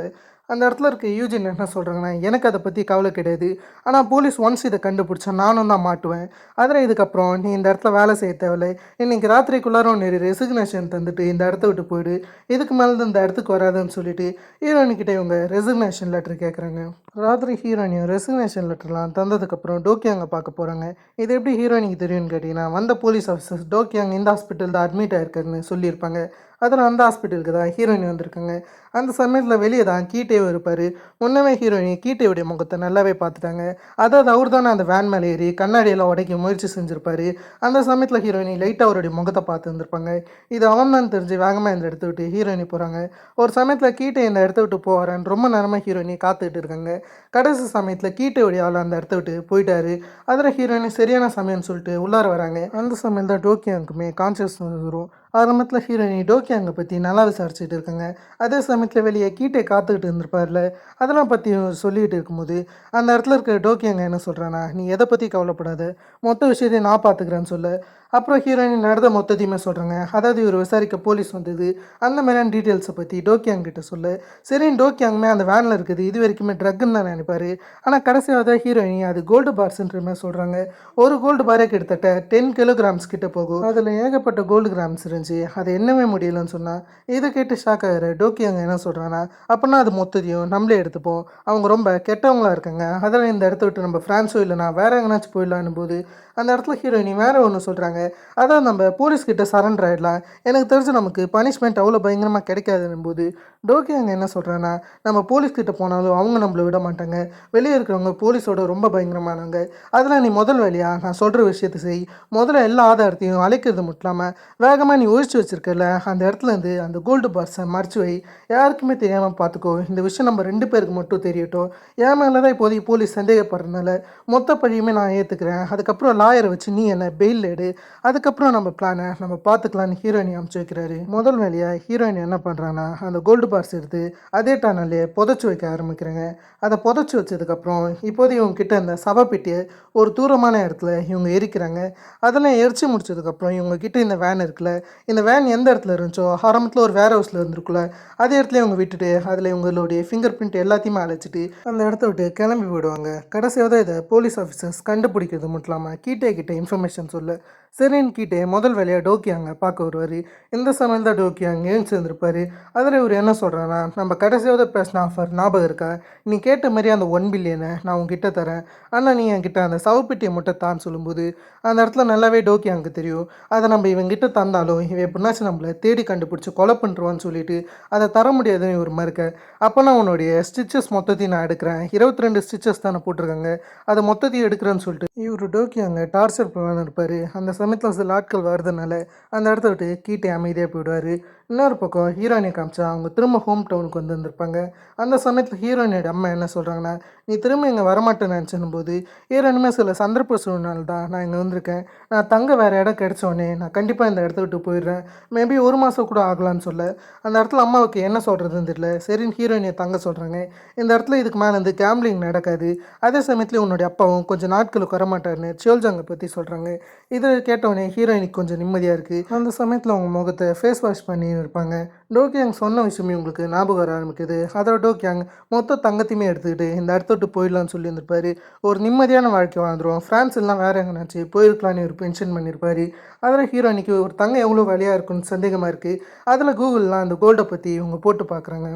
அந்த இடத்துல இருக்க யூஜின் என்ன சொல்கிறாங்கன்னா, எனக்கு அதை பற்றி கவலை கிடையாது. ஆனால் போலீஸ் ஒன்ஸ் இதை கண்டுபிடிச்சா நானும் தான் மாட்டுவேன். அதில் இதுக்கப்புறம் நீ இந்த இடத்துல வேலை செய்ய தேவையில்லை. இன்றைக்கி ராத்திரிக்குள்ளார நீ ரெசிக்னேஷன் தந்துட்டு இந்த இடத்த விட்டு போயிடு. இதுக்கு மேலே இந்த இடத்துக்கு வராதுன்னு சொல்லிட்டு ஹீரோயின்கிட்ட இவங்க ரெசிக்னேஷன் லெட்டர் கேட்குறாங்க. ராத்திரி ஹீரோயினியும் ரெசிக்னேஷன் லெட்டர்லாம் தந்ததுக்கப்புறம் டோக்கியாங்க பார்க்க போகிறாங்க. இது எப்படி ஹீரோயினுக்கு தெரியும்னு கேட்டிங்கன்னா, வந்த போலீஸ் ஆஃபீஸர்ஸ் டோக்கியாங் இந்த ஹாஸ்பிட்டல் தான் அட்மிட் ஆயிருக்காருன்னு சொல்லியிருப்பாங்க. அதில் அந்த ஹாஸ்பிட்டலுக்கு தான் ஹீரோயின் வந்திருக்காங்க. அந்த சமயத்தில் வெளியே தான் கீட்டேவும் இருப்பார். முன்னமே ஹீரோயினி கீட்டேவுடைய முகத்தை நல்லாவே பார்த்துட்டாங்க. அதாவது அவர் தானே அந்த வேன் மேலே ஏறி கண்ணாடியெல்லாம் உடைக்க முயற்சி செஞ்சுருப்பார். அந்த சமயத்தில் ஹீரோயினி லைட்டாக அவருடைய முகத்தை பார்த்து வந்திருப்பாங்க. இது அவன் தான் தெரிஞ்சு வேகமாக இந்த இடத்த விட்டு ஹீரோயினி போகிறாங்க. ஒரு சமயத்தில் கீட்டே இந்த இடத்த விட்டு போகிறான்னு ரொம்ப நேரமாக ஹீரோயினி காத்துக்கிட்டு இருக்காங்க. கடைசி சமயத்தில் கீட்டேவுடைய ஆள் அந்த இடத்த விட்டு போயிட்டாரு. அதில் ஹீரோயினி சரியான சமயம்னு சொல்லிட்டு உள்ளார வராங்க. அந்த சமயம் தான் டோக்கியாவுக்குமே கான்சியஸ்னஸ் வரும். ஆரம்பத்தில் ஹீரோயினி டோக்கியாங்கை பற்றி நல்லா விசாரிச்சுட்டு இருக்காங்க. அதே சமயத்தில் வெளியே கீட்டே காத்துக்கிட்டு இருந்திருப்பார்ல, அதெல்லாம் பற்றி சொல்லிகிட்டு இருக்கும்போது அந்த இடத்துல இருக்க டோக்கியாங்க என்ன சொல்கிறானா, நீ எதை பற்றி கவலைப்படாத, மொத்த விஷயத்தையும் நான் பார்த்துக்கிறேன்னு சொல்ல. அப்புறம் ஹீரோயின் நடந்த மொத்தத்தையுமே சொல்கிறாங்க. அதாவது இவர் விசாரிக்க போலீஸ் வந்தது அந்த மாதிரியான டீட்டெயில்ஸை பற்றி டோக்கியாங் கிட்ட சொல்ல. சரின்னு டோக்கியாங்குமே அந்த வேனில் இருக்குது இது வரைக்குமே ட்ரக்குன்னு தான் நினைப்பார். ஆனால் கடைசியாக தான் ஹீரோயினி அது கோல்டு பார்ஸ்ன்ற மாதிரி சொல்கிறாங்க. ஒரு கோல்டு பாரே கிட்டத்தட்ட 10 கிலோகிராம்ஸ் கிட்ட போகும். அதில் ஏகப்பட்ட கோல்டு கிராம்ஸ் இருந்துச்சு. அதை என்னவே முடியலன்னு சொன்னால் இதை கேட்டு ஷாக் ஆகிற டோக்கியாங்க என்ன சொல்கிறான்னா, அப்படின்னா அது மொத்தத்தையும் நம்மளே எடுத்துப்போம். அவங்க ரொம்ப கெட்டவங்களாக இருக்காங்க. அதில் இந்த இடத்த விட்டு நம்ம ஃப்ரான்ஸோ இல்லைனா வேறு எங்கேனாச்சும் போயிடலான்னு போது அந்த இடத்துல ஹீரோயினி வேறு ஒன்று சொல்கிறாங்க. அதான் நம்ம போலீஸ்கிட்ட சரண்டர் ஆகிடலாம். எனக்கு தெரிஞ்சு நமக்கு பனிஷ்மெண்ட் அவ்வளோ பயங்கரமாக கிடைக்காதுன்னும் போது டோக்கியாங்க என்ன சொல்கிறேன்னா, நம்ம போலீஸ்கிட்ட போனாலும் அவங்க நம்மளை விட மாட்டாங்க. வெளியே இருக்கிறவங்க போலீஸோட ரொம்ப பயங்கரமானவங்க. அதில் நீ முதல் வேலையாக நான் சொல்கிற விஷயத்தை செய். முதல்ல எல்லா ஆதாரத்தையும் அழைக்கிறது மட்டும் இல்லாமல் வேகமாக நீ ஒழிச்சு வச்சுருக்கல அந்த இடத்துலேருந்து அந்த கோல்டு பார்ஸை மறைச்சு வை. யாருக்குமே தெரியாமல் பார்த்துக்கோ. இந்த விஷயம் நம்ம 2 பேருக்கு மட்டும் தெரியட்டும். என் மேலே தான் இப்போதைக்கு போலீஸ் சந்தேகப்படுறதுனால மொத்த பழியுமே நான் ஏற்றுக்கிறேன். அதுக்கப்புறம் லாயரை வச்சு நீ என்ன பெயில் எடு. அதுக்கப்புறம் நம்ம பிளானை நம்ம பார்த்துக்கலான்னு ஹீரோயினி அமுச்சு வைக்கிறாரு. முதல் வேலையாக ஹீரோயின் என்ன பண்ணுறாங்கன்னா, அந்த கோல்டு பார்ஸ் எடுத்து அதே டனல்லே புதைச்சி வைக்க ஆரம்பிக்கிறாங்க. அதை புதைச்சி வச்சதுக்கப்புறம் இப்போதைக்கு இவங்க கிட்ட இந்த சவப்பெட்டியை ஒரு தூரமான இடத்துல இவங்க எரிக்கிறாங்க. அதெல்லாம் எரிச்சு முடிச்சதுக்கப்புறம் இவங்க கிட்ட இந்த வேன் இருக்குல்ல, இந்த வேன் எந்த இடத்துல இருந்துச்சோ ஆரம்பத்தில் ஒரு வேர் ஹவுஸில் இருந்திருக்குல்ல, அதே இடத்துல இவங்க விட்டுட்டு அதில் இவங்களுடைய ஃபிங்கர் பிரிண்ட் எல்லாத்தையுமே அழைச்சிட்டு அந்த இடத்த விட்டு கிளம்பி போயிடுவாங்க. கடைசியாக தான் இதை போலீஸ் ஆஃபீஸர்ஸ் கண்டுபிடிக்கிறது மட்டும் இல்லாமல் கீட்டே கிட்ட இன்ஃபர்மேஷன் சொல்ல. சரின்னு கீட்டே முதல் வேலையாக டோக்கியாங்க பார்க்க வருவார். இந்த சமயம் தான் டோக்கியாங்க எழுந்து இருந்திருப்பார். அதில் இவர் என்ன சொல்கிறான்னா, நம்ம கடைசியாவது பேசின ஆஃபர் ஞாபகம் இருக்கா? நீ கேட்ட மாதிரி அந்த 1 பில்லியனை நான் உங்ககிட்ட தரேன். ஆனால் நீ என்கிட்ட அந்த சவப்பெட்டியை மட்டும் தான் சொல்லும்போது அந்த இடத்துல நல்லாவே டோக்கியாங்க தெரியும். அதை நம்ம இவங்கிட்ட தந்தாலும் இவன் எப்படின்னாச்சும் நம்மளை தேடி கண்டுபிடிச்சி கொலை பண்ணுறான்னு சொல்லிட்டு அதை தர முடியாதுன்னு இவர் மறுக்க. அப்போ நான் உன்னுடைய ஸ்டிச்சஸ் மொத்தத்தையும் நான் எடுக்கிறேன். 22 ஸ்டிச்சஸ் தானே போட்டிருக்காங்க, அதை மொத்தத்தையும் எடுக்கிறேன்னு சொல்லிட்டு இவர் டோக்கியாங்க டார்ச்சர் பண்ணலான்னு இருப்பார். அந்த சமயத்தில் சில ஆட்கள் வருதுனால அந்த இடத்த விட்டு கீட்டே அமைதியாக போயிடுவார். இன்னொரு பக்கம் ஹீரோயினை காமிச்சா அவங்க திரும்ப ஹோம் டவுனுக்கு வந்துருந்துருப்பாங்க. அந்த சமயத்தில் ஹீரோயினோட அம்மா என்ன சொல்கிறாங்கன்னா, நீ திரும்ப இங்கே வரமாட்டேன்னு நினச்சிடும் போது ஹீரோயினுமே சில சந்தர்ப்ப சூழ்நிலை தான் நான் இங்கே வந்திருக்கேன். நான் தங்க வேறு இடம் கிடைச்சோடனே நான் கண்டிப்பாக இந்த இடத்த விட்டு போயிடுறேன். மேபி 1 மாதம் கூட ஆகலான்னு சொல்ல அந்த இடத்துல அம்மாவுக்கு என்ன சொல்கிறதுன்னு தெரியல. சரின்னு ஹீரோயினை தங்க சொல்கிறாங்க. இந்த இடத்துல இதுக்கு மேலே வந்து கேம்லிங் நடக்காது. அதே சமயத்தில் உன்னுடைய அப்பாவும் கொஞ்சம் நாட்களுக்கு வரமாட்டாருன்னு சியோல்ஜாங்கை பற்றி சொல்கிறாங்க. இதை கேட்டவுடனே ஹீரோயினுக்கு கொஞ்சம் நிம்மதியாக இருக்குது. அந்த சமயத்தில் அவங்க முகத்தை ஃபேஸ் வாஷ் பண்ணி இருப்பாங்க. டோக்கியாங் சொன்ன விஷயமே உங்களுக்கு ஞாபகம் வர ஆரம்பிக்குது. அதோட டோக்கியாங் மொத்த தங்கத்தையுமே எடுத்துக்கிட்டு இந்த இடத்த விட்டு போயிடலான்னு சொல்லி இருந்திருப்பாரு. ஒரு நிம்மதியான வாழ்க்கை வாழ்ந்துருவோம், ஃப்ரான்ஸ் எல்லாம் வேறு எங்கேனாச்சு போயிருக்கலான்னு ஒரு பென்ஷன் பண்ணியிருப்பாரு. அதில் ஹீரோயினிக்கு ஒரு தங்கம் எவ்வளோ வேலையாக இருக்குன்னு சந்தேகமாக இருக்குது. அதில் கூகுள்லாம் அந்த கோல்டை பற்றி இவங்க போட்டு பார்க்குறாங்க.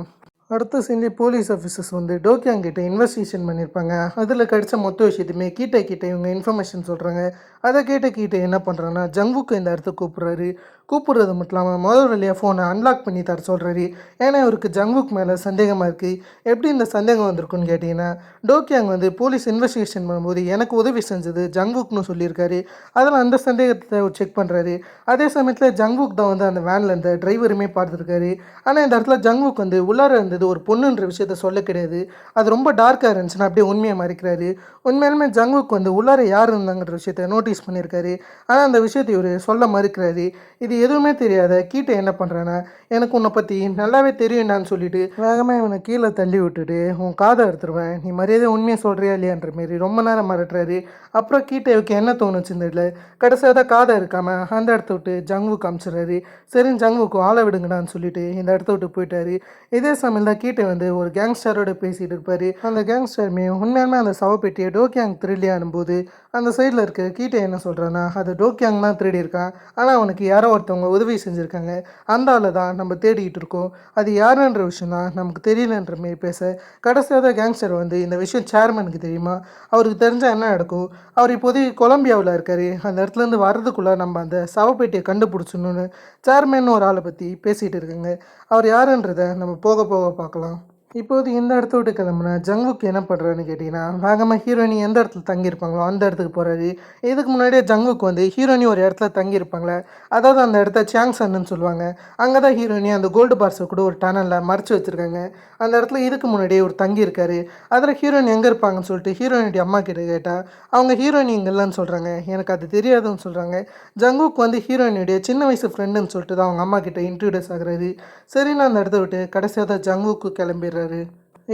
அடுத்த சீன்லேயே போலீஸ் ஆஃபீஸர்ஸ் வந்து டோக்கியாங் கிட்ட இன்வெஸ்டிகேஷன் பண்ணியிருப்பாங்க. அதில் கிடைச்ச மொத்த விஷயத்தையுமே கிட்ட இவங்க இன்ஃபர்மேஷன் சொல்கிறாங்க. அதை கேட்ட என்ன பண்ணுறாங்கன்னா ஜங்வுக்கு இந்த இடத்துக்கு கூப்பிட்றாரு. கூப்பிட்றது மட்டும் இல்லாமல் முதல் வழியாக ஃபோனை அன்லாக் பண்ணி தர சொல்கிறாரு. ஏன்னா இவருக்கு ஜங்வுக் மேலே சந்தேகமாக இருக்குது. எப்படி இந்த சந்தேகம் வந்திருக்குன்னு கேட்டிங்கன்னா, டோக்கியாங் வந்து போலீஸ் இன்வெஸ்டிகேஷன் பண்ணும்போது எனக்கு உதவி செஞ்சது ஜங்வுக்னு சொல்லியிருக்காரு. அதில் அந்த சந்தேகத்தை செக் பண்ணுறாரு. அதே சமயத்தில் ஜங்வுக் தான் வந்து அந்த வேனில் இருந்த டிரைவருமே பார்த்துருக்காரு. ஆனால் இந்த இடத்துல ஜங்வுக் வந்து உள்ளார இருந்தது ஒரு பொண்ணுன்ற விஷயத்த சொல்ல கிடையாது. அது ரொம்ப டார்க்காக இருந்துச்சுன்னா அப்படியே உண்மையை மறைக்கிறாரு. உண்மையிலுமே ஜங்வுக் வந்து உள்ளார யார் இருந்தாங்கன்ற விஷயத்த நோட்டீஸ் பண்ணியிருக்காரு. ஆனால் அந்த விஷயத்தை இவர் சொல்ல மறுக்கிறாரு. இது எதுவுமே தெரியாத கீட்டை என்ன பண்ணுறான்னா, எனக்கு உன்னை பற்றி நல்லாவே தெரியும்டான்னு சொல்லிட்டு வேகமாக இவனை கீழே தள்ளி விட்டுட்டு உன் காதை எடுத்துருவேன், நீ மரியாதை உண்மையை சொல்கிறியா இல்லையான்ற மாரி ரொம்ப நேரம் மிரட்டுறாரு. அப்புறம் கீட்டைவுக்கு என்ன தோணுச்சுன்னு தெரியல, கடைசியாக தான் காதை இருக்காமல் அந்த இடத்த விட்டு ஜங்வுக்கு அமிச்சிடுறாரு. சரின்னு ஜங்வுக்கு ஆளை விடுங்கடான்னு சொல்லிட்டு இந்த இடத்த விட்டு போயிட்டாரு. இதே சமயம் தான் கீட்டை வந்து ஒரு கேங்ஸ்டரோட பேசிகிட்டு இருப்பார். அந்த கேங்ஸ்டருமே உண்மையாலுமே அந்த சவப்பெட்டியை டோக்கியாங் திருடி அனும்போது அந்த சைடில் இருக்க கீட்டை என்ன சொல்கிறான்னா, அது டோக்கியாங் தான் திருடி இருக்கான், ஆனால் அவனுக்கு யாரோ ஒருத்தவங்க உதவி செஞ்சுருக்காங்க, அந்த ஆளை தான் நம்ம தேடிக்கிட்டு இருக்கோம், அது யாருன்ற விஷயம் தான் நமக்கு தெரியலன்ற மாரி பேச கடைசியாக தான் கேங்ஸ்டர் வந்து இந்த விஷயம் சேர்மனுக்கு தெரியுமா, அவருக்கு தெரிஞ்சால் என்ன நடக்கும், அவர் இப்போதைக்கு கொலம்பியாவில் இருக்கார், அந்த இடத்துலேருந்து வர்றதுக்குள்ளே நம்ம அந்த சவப்பேட்டியை கண்டுபிடிச்சணுன்னு சேர்மன் ஒரு ஆளை பற்றி பேசிகிட்டு இருக்காங்க. அவர் யாருன்றதை நம்ம போக போக பார்க்கலாம். இப்போது இந்த இடத்த விட்டு கிளம்புனா ஜங்வுக் என்ன பண்ணுறான்னு கேட்டிங்கன்னா, வேகமாக ஹீரோயினி எந்த இடத்துல தங்கியிருப்பாங்களோ அந்த இடத்துக்கு போகிறாரு. இதுக்கு முன்னாடியே ஜங்வுக் வந்து ஹீரோயினி ஒரு இடத்துல தங்கியிருப்பாங்களே, அதாவது அந்த இடத்த சாங்சன்னு சொல்லுவாங்க. அங்கே தான் ஹீரோயினி அந்த கோல்டு பார்ஸை கூட ஒரு டனலில் மறைச்சி வச்சுருக்காங்க. அந்த இடத்துல இதுக்கு முன்னாடியே ஒரு தங்கியிருக்காரு. அதில் ஹீரோயின் எங்கே இருப்பாங்கன்னு சொல்லிட்டு ஹீரோயினுடைய அம்மா கிட்ட கேட்டால் அவங்க ஹீரோயின் இங்கே இல்லைன்னு சொல்கிறாங்க. எனக்கு அது தெரியாதுன்னு சொல்கிறாங்க. ஜங்வுக் வந்து ஹீரோயினுடைய சின்ன வயசு ஃப்ரெண்டுன்னு சொல்லிட்டு தான் அவங்க அம்மா கிட்ட இன்ட்ரடியூஸ் ஆகுறாரு. சரின்னு அந்த இடத்த விட்டு கடைசியாக தான் ஜங்வுக்கு கிளம்பிடுறாரு.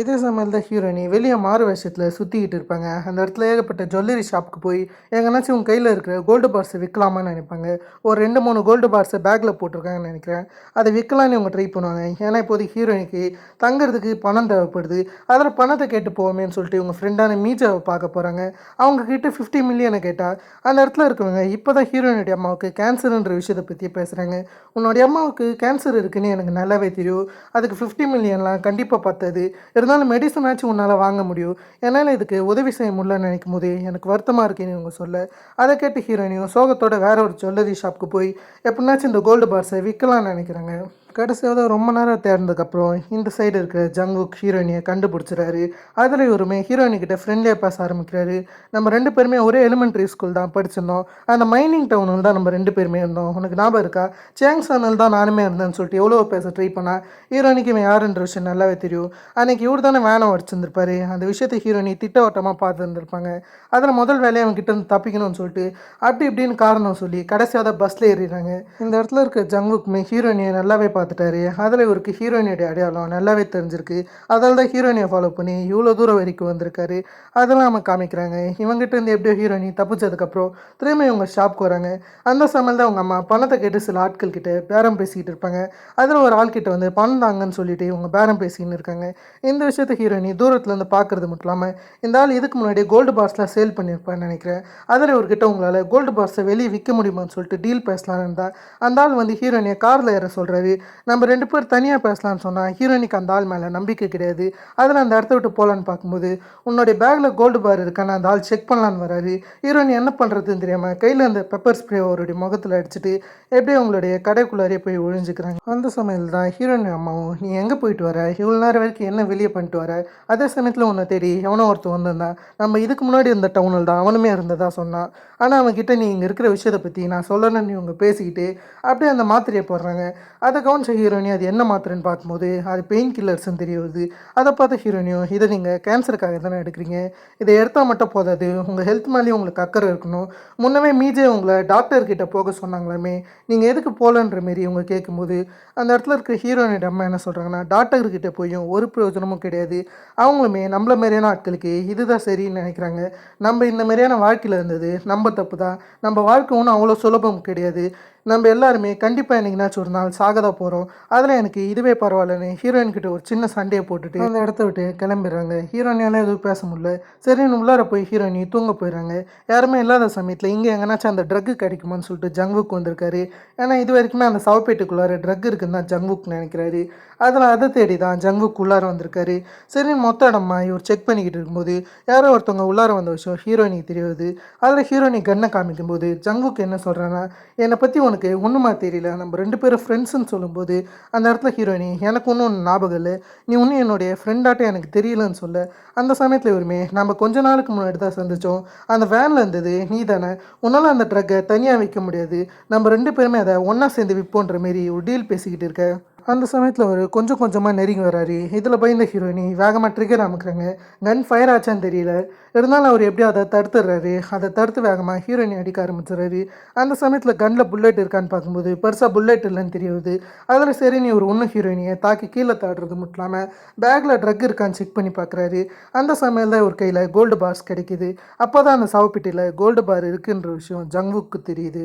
இதே சமயம் தான் ஹீரோயினி வெளியே மாறு வேஷத்தில் சுற்றிக்கிட்டு இருப்பாங்க. அந்த இடத்துல ஏகப்பட்ட ஜுவல்லரி ஷாப்புக்கு போய் எங்கேனாச்சும் உங்கள் கையில் இருக்கிற கோல்டு பார்ஸை விற்கலாமான்னு நினைப்பாங்க. ஒரு 2-3 கோல்டு பார்ஸை பேக்கில் போட்டிருக்காங்கன்னு நினைக்கிறேன். அதை விற்கலான்னு இவங்க ட்ரை பண்ணுவாங்க. ஏன்னா இப்போதைக்கு ஹீரோயினுக்கு தங்குறதுக்கு பணம் தேவைப்படுது. அதில் பணத்தை கேட்டு போவோமேன்னு சொல்லிட்டு இவங்க ஃப்ரெண்டான மீஜாவை பார்க்க போகிறாங்க. அவங்க கிட்ட 50 மில்லியனை கேட்டால் அந்த இடத்துல இருக்கவங்க இப்போ தான் ஹீரோயினுடைய அம்மாவுக்கு கேன்சருன்ற விஷயத்தை பற்றி பேசுகிறாங்க. உன்னுடைய அம்மாவுக்கு கேன்சர் இருக்குன்னு எனக்கு நல்லாவே தெரியும், அதுக்கு 50 மில்லியன்லாம் கண்டிப்பாக பத்தாது, இருந்தாலும் மெடிசன் ஆச்சு உன்னால் வாங்க முடியும், என்னால் இதுக்கு உதவி செய்ய முடியலன்னு நினைக்கும் போது எனக்கு வருத்தமாக இருக்குன்னு இவங்க சொல்ல, அதை கேட்டு ஹீரோயினியும் சோகத்தோட வேற ஒரு ஜுவல்லரி ஷாப்புக்கு போய் எப்படின்னாச்சும் இந்த கோல்டு பார்ஸை விற்கலான்னு நினைக்கிறாங்க. கடைசியாக ரொம்ப நேரம் தேர்ந்ததுக்கப்புறம் இந்த சைடு இருக்கிற ஜங்வுக் ஹீரோயினியை கண்டுபிடிச்சிறாரு. அதில் இவருமே ஹீரோயினிக்கிட்ட ஃப்ரெண்ட்லியாக பேச ஆரம்பிக்கிறாரு. நம்ம 2 பேருமே ஒரே எலிமெண்ட்ரி ஸ்கூல் தான் படிச்சிருந்தோம், அந்த மைனிங் டவுனில் தான் நம்ம 2 பேருமே இருந்தோம், உனக்கு ஞாபகம் இருக்கா, சாங்சனில் தான் நானுமே இருந்தேன்னு சொல்லிட்டு எவ்வளோ பேச ட்ரை பண்ணால் ஹீரோயினிக்கு இவன் யாருன்ற விஷயம் நல்லாவே தெரியும். அன்றைக்கி இவர் தானே வேனை வச்சுருந்துருப்பாரு. அந்த விஷயத்தை ஹீரோயினி திட்டவட்டமாக பார்த்துருந்துருப்பாங்க. அதில் முதல் வேலையை அவங்க கிட்ட இருந்து தப்பிக்கணும்னு சொல்லிட்டு அப்படி இப்படின்னு காரணம் சொல்லி கடைசியாக தான் பஸ்ஸில் ஏறிடுறாங்க. இந்த இடத்துல இருக்க ஜங்வுக்குமே ஹீரோயினியை நல்லாவே பார்த்துட்டாரு. அதில் இவருக்கு ஹீரோயினுடைய அடையாளம் நல்லாவே தெரிஞ்சிருக்கு. அதால் தான் ஹீரோயினியை ஃபாலோ பண்ணி இவ்வளோ தூரம் வரைக்கும் வந்திருக்காரு. அதெல்லாம் நம்ம காமிக்கிறாங்க. இவங்ககிட்ட இருந்து எப்படியோ ஹீரோயினி தப்பிச்சதுக்கப்புறம் திரும்ப இவங்க ஷாப்க்கு வராங்க. அந்த சமையல் தான் அவங்க அம்மா பணத்தை கேட்டு சில ஆட்கள் கிட்ட பேரம் பேசிக்கிட்டு இருப்பாங்க. அதில் ஒரு ஆள்கிட்ட வந்து பணம் தாங்கன்னு சொல்லிட்டு இவங்க பேரம் பேசின்னு இருக்காங்க. இந்த விஷயத்தை ஹீரோயினி தூரத்துலேருந்து பார்க்குறது மட்டும் இல்லாமல் இந்த ஆள் இதுக்கு முன்னாடி கோல்டு பார்ஸ்லாம் சேல் பண்ணியிருப்பான்னு நினைக்கிறேன். அதில் இவர்கிட்ட உங்களால் கோல்டு பார்ஸை வெளியே விற்க முடியுமான்னு சொல்லிட்டு டீல் பேசலான்னு இருந்தால் அந்த ஆள் வந்து ஹீரோயினியை காரில் ஏற சொல்கிறாரு. நம்ம 2 பேர் தனியாக பேசலான்னு சொன்னால் ஹீரோயினிக்கு அந்த ஆள் மேலே நம்பிக்கை கிடையாது. அதில் அந்த இடத்த விட்டு போகலான்னு பார்க்கும்போது உன்னுடைய பேக்கில் கோல்டு பார் இருக்கான்னு அந்த ஆள் செக் பண்ணலான்னு வராரு. ஹீரோயின் என்ன பண்ணுறதுன்னு தெரியாமல் கையில் அந்த பெப்பர் ஸ்ப்ரே அவருடைய முகத்தில் அடிச்சுட்டு எப்படியே அவங்களுடைய கடைக்குள்ளாரே போய் ஒழிஞ்சுக்கிறாங்க. அந்த சமயத்தில் தான் ஹீரோயின் அம்மாவும் நீ எங்கே போயிட்டு வர, இவ்வளோ நேரம் வரைக்கும் என்ன வெளியே பண்ணிட்டு வர, அதே சமயத்தில் உன்னை தேடி எவனோ ஒருத்தர் வந்திருந்தான், நம்ம இதுக்கு முன்னாடி இருந்த டவுனில் தான் அவனுமே இருந்ததா சொன்னான், ஆனால் அவன்கிட்ட நீ இங்கே இருக்கிற விஷயத்தை பற்றி நான் சொல்லணும்னு இவங்க பேசிக்கிட்டு அப்படியே அந்த மாத்திரையை போடுறாங்க. அதை கவனிச்ச ஹீரோயினி அது என்ன மாத்திரைன்னு பார்க்கும்போது அது பெயின் கில்லர்ஸ்ன்னு தெரிய வருது. அதை பார்த்த ஹீரோயினியும் இதை நீங்கள் கேன்சருக்காக தானே எடுக்கிறீங்க, இதை எடுத்தால் மட்டும் போதாது, உங்கள் ஹெல்த் மேலேயும் உங்களுக்கு அக்கறை இருக்கணும், முன்னவே மீஜே உங்களை டாக்டர்கிட்ட போக சொன்னாங்களாமே, நீங்கள் எதுக்கு போகலன்ற மாரி இவங்க கேட்கும்போது அந்த இடத்துல இருக்கிற ஹீரோயினோட அம்மா என்ன சொல்கிறாங்கன்னா, டாக்டர்கிட்ட போயும் ஒரு பிரயோஜனமும் கிடையாது, அவங்களுமே நம்மள மாதிரியான ஆட்களுக்கு இதுதான் சரின்னு நினைக்கிறாங்க, நம்ம இந்த மாதிரியான வாழ்க்கையில் இருந்தது நம்ம தப்பு தான், நம்ம வாழ்க்கை ஒன்றும் அவ்வளோ சுலபம் கிடையாது, நம்ம எல்லாருமே கண்டிப்பாக என்னைக்குனாச்சும் ஒரு நாள் சாக தான் போகிறோம், அதில் எனக்கு இதுவே பரவாயில்லன்னு ஹீரோயின்கிட்ட ஒரு சின்ன சண்டையை போட்டுட்டு அந்த இடத்த விட்டு கிளம்பிடுறாங்க. ஹீரோயினால எதுவும் பேச முடியல. சரின்னு உள்ளார போய் ஹீரோயினி தூங்க போயிடுறாங்க. யாருமே இல்லாத சமயத்தில் இங்கே எங்கேனாச்சும் அந்த ட்ரக்கு கிடைக்குமான்னு சொல்லிட்டு ஜங்வுக் வந்திருக்காரு. ஏன்னா இது வரைக்குமே அந்த சவப்பேட்டுக்குள்ளார ட்ரக் இருக்குன்னு தான் ஜங்வுக் நினைக்கிறாரு. அதில் அதை தேடி தான் ஜங்குக் உள்ளார வந்திருக்காரு. சரி மொத்த இடமா இவர் செக் பண்ணிக்கிட்டு இருக்கும்போது யாரோ ஒருத்தவங்க உள்ளார வந்த விஷயம் ஹீரோயினிக்கு தெரிய வருது. அதில் ஹீரோயினி கன்னை காமிக்கும்போது ஜங்குக் என்ன சொல்கிறான்னா, என்னை பற்றி உனக்கு ஒன்றுமா தெரியல, நம்ம 2 பேரும் ஃப்ரெண்ட்ஸுன்னு சொல்லும்போது அந்த இடத்துல ஹீரோயினி எனக்கு ஒன்றும் ஞாபகம் இல்லை, நீ ஒன்றும் என்னுடைய ஃப்ரெண்டாட்டம் எனக்கு தெரியலன்னு சொல்ல அந்த சமயத்தில் இவருமே நம்ம கொஞ்ச நாளுக்கு முன்னாடி தான் சந்தித்தோம், அந்த வேனில் இருந்தது நீ தானே, உன்னால் அந்த ட்ரக்கை தனியாக விற்க முடியாது, நம்ம 2 பேருமே அதை ஒன்றா சேர்ந்து விற்போன்ற மாரி ஒரு டீல் பேசிக்கிட்டு இருக்க அந்த சமயத்தில் அவர் கொஞ்சம் கொஞ்சமாக நெருங்கி வராரு. இதில் பயந்த ஹீரோயினி வேகமாக ட்ரிகர் அமுக்குறாங்க. கன் ஃபயர் ஆச்சான்னு தெரியல, இருந்தாலும் அவர் எப்படியோ அதை தடுத்துடுறாரு. அதை தடுத்து வேகமாக ஹீரோயினி அடிக்க ஆரம்பிச்சிடுறாரு. அந்த சமயத்தில் கன்னில் புல்லட் இருக்கான்னு பார்க்கும்போது பெருசாக புல்லட் இல்லைன்னு தெரியுது. அதில் சரி நீ ஒரு ஒன்று ஹீரோயினியை தாக்கி கீழே தாடுறது மட்டும் இல்லாமல் பேக்கில் ட்ரக் இருக்கான்னு செக் பண்ணி பார்க்குறாரு. அந்த சமயத்தில் ஒரு கையில் கோல்டு பார்ஸ் கிடைக்கிது. அப்போ தான் அந்த சவப்பெட்டியில் கோல்டு பார் இருக்குன்ற விஷயம் ஜங்குக்கு தெரியுது.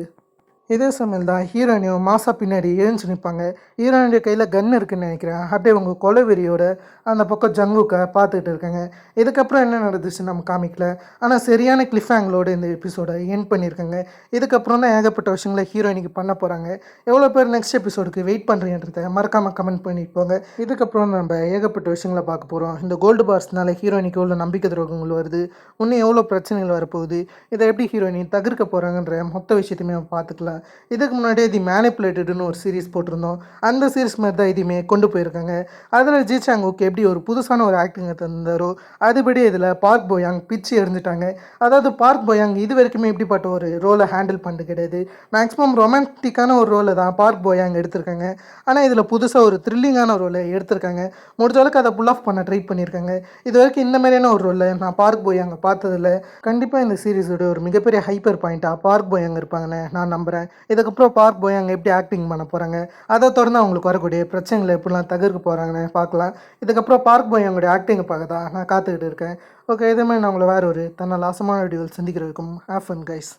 இதே சமயம் தான் ஹீரோயினியும் மாசா பின்னாடி எழுந்து நிற்பாங்க. ஹீரோயினுடைய கையில் கன் இருக்குன்னு நினைக்கிறேன். அப்படியே அவங்க கொலைவெறியோட அந்த பக்கம் ஜங்குக்கை பார்த்துக்கிட்டு இருக்காங்க. இதுக்கப்புறம் என்ன நடந்துச்சு நம்ம காமிக்கல, ஆனால் சரியான கிளிஃப் ஆங்கிளோட இந்த எபிசோடை எண்ட் பண்ணியிருக்காங்க. இதுக்கப்புறம் தான் ஏகப்பட்ட விஷயங்களை ஹீரோயினிக்கு பண்ண போகிறாங்க. எவ்வளோ பேர் நெக்ஸ்ட் எபிசோடுக்கு வெயிட் பண்ணுறீன்றதை மறக்காமல் கமெண்ட் பண்ணிட்டு போங்க. இதுக்கப்புறம் நம்ம ஏகப்பட்ட விஷயங்களை பார்க்க போகிறோம். இந்த கோல்டு பார்ஸ்னால ஹீரோயினிக்கு எவ்வளோ நம்பிக்கை துரோகங்கள் வருது, இன்னும் எவ்வளோ பிரச்சனைகள் வரப்போகுது, இதை எப்படி ஹீரோயினி தவிர்க்க போகிறாங்கன்ற மொத்த விஷயத்தையுமே நம்ம பார்த்துக்கலாம். இதுக்கு முன்னாடியே தி மேனிப்புலேட்டட்னு ஒரு சீரிஸ் போட்டிருந்தோம். அந்த சீரிஸ் மாதிரி தான் இதுவுமே கொண்டு போயிருக்காங்க. அதில் ஜி சாங்குக்கு எப்படி ஒரு புதுசான ஒரு ஆக்டிங்கை தந்தாரோ அதுபடி இதில் பார்க் போயாங் பிச்சு எறிஞ்சிட்டாங்க. அதாவது பார்க் போயாங் இது வரைக்குமே இப்படிப்பட்ட ஒரு ரோலை ஹேண்டில் பண்ணிட்டு கிடையாது. மேக்ஸிமம் ரொமான்டிக்கான ஒரு ரோலை தான் பார்க் போயாங் எடுத்திருக்காங்க. ஆனால் இதில் புதுசாக ஒரு த்ரில்லிங்கான ரோலை எடுத்திருக்காங்க. முடிஞ்ச அளவுக்கு அதை புல் ஆஃப் பண்ண ட்ரை பண்ணியிருக்காங்க. இது வரைக்கும் இந்த மாதிரியான ஒரு ரோலை நான் பார்க் போயாங்க பார்த்ததில்ல. கண்டிப்பாக இந்த சீரிஸோட ஒரு மிகப்பெரிய ஹைப்பர் பாயிண்ட்டாக பார்க் போயாங் இருப்பாங்கன்னு நான் நம்புகிறேன். இதுக்கப்புறம் பார்க் போயாங் எப்படி ஆக்டிங் பண்ண போகிறாங்க, அதை தொடர்ந்து அவங்களுக்கு வரக்கூடிய பிரச்சனைகளை எப்படிலாம் தவிர்க்க போகிறாங்கன்னு பார்க்கலாம். இதுக்கப்புறம் பார்க் போயாங்கோடைய ஆக்டிங்கை பார்க்க தான் நான் காத்துக்கிட்டு இருக்கேன். ஓகே, இதே மாதிரி நான் உங்களை வேறு ஒரு தன்னால் ஆசமான வீடியோவில் சந்திக்கிற வரைக்கும் ஹேவ் ஃபன் கைஸ்.